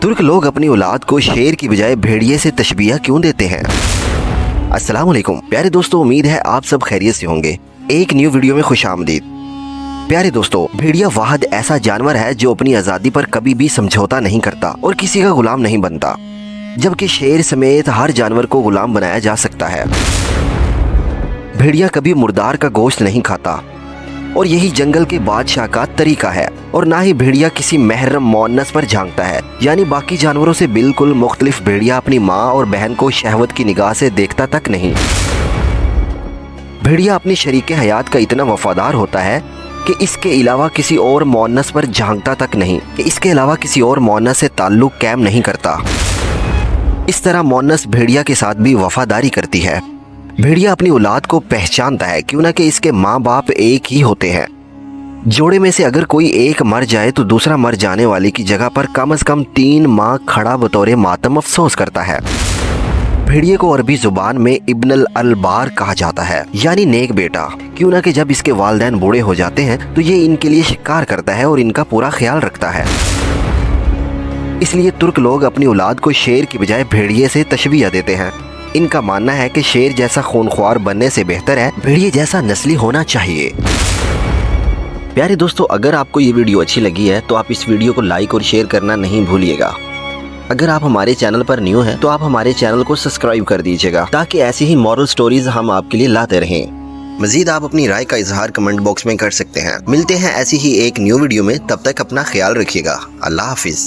तुर्क लोग अपनी औलाद को शेर की बजाय भेड़िए से तशबीह क्यों देते हैं? अस्सलाम वालेकुम प्यारे दोस्तों, उम्मीद है आप सब खैरियत से होंगे। एक न्यू वीडियो में खुशामदीद। प्यारे दोस्तों, भेड़िया वाहद ऐसा जानवर है जो अपनी आज़ादी पर कभी भी समझौता नहीं करता और किसी का गुलाम नहीं बनता, जबकि शेर समेत हर जानवर को गुलाम बनाया जा सकता है। भेड़िया कभी मुर्दार का गोश्त नहीं खाता और यही जंगल के बादशाह का तरीका है। और ना ही भेड़िया किसी महरम मोअन्नस पर झांकता है, यानी बाकी जानवरों से बिल्कुल मुख्तलिफ भेड़िया अपनी माँ और बहन को शहवत की निगाह से देखता तक नहीं। भेड़िया अपनी शरीके हयात का इतना वफादार होता है कि इसके अलावा किसी और मोअन्नस पर झांकता तक नहीं, इसके अलावा किसी और मोअन्नस से ताल्लुक कायम नहीं करता। इस तरह मोअन्नस भेड़िया के साथ भी वफादारी करती है। भेड़िया अपनी औलाद को पहचानता है, क्यों ना कि इसके माँ बाप एक ही होते हैं। जोड़े में से अगर कोई एक मर जाए तो दूसरा मर जाने वाले की जगह पर कम से कम 3 माह खड़ा बतौरे मातम अफसोस करता है। भेड़िए को अरबी जुबान में इब्नुल अलबार कहा जाता है, यानी नेक बेटा, क्यों ना कि जब इसके वालिदैन बूढ़े हो जाते हैं तो ये इनके लिए शिकार करता है और इनका पूरा ख्याल रखता है। इसलिए तुर्क लोग अपनी औलाद को शेर की बजाय भेड़िए से तशबीह देते हैं। इनका मानना है कि शेर जैसा खूनख्वार बनने से बेहतर है भेड़िए जैसा नस्ली होना चाहिए। प्यारे दोस्तों, अगर आपको ये वीडियो अच्छी लगी है तो आप इस वीडियो को लाइक और शेयर करना नहीं भूलिएगा। अगर आप हमारे चैनल पर न्यू हैं तो आप हमारे चैनल को सब्सक्राइब कर दीजिएगा, ताकि ऐसी ही मॉरल स्टोरीज हम आपके लिए लाते रहें। मजीद आप अपनी राय का इजहार कमेंट बॉक्स में कर सकते हैं। मिलते हैं ऐसी ही एक न्यू वीडियो में, तब तक अपना ख्याल रखिएगा। अल्लाह हाफिज।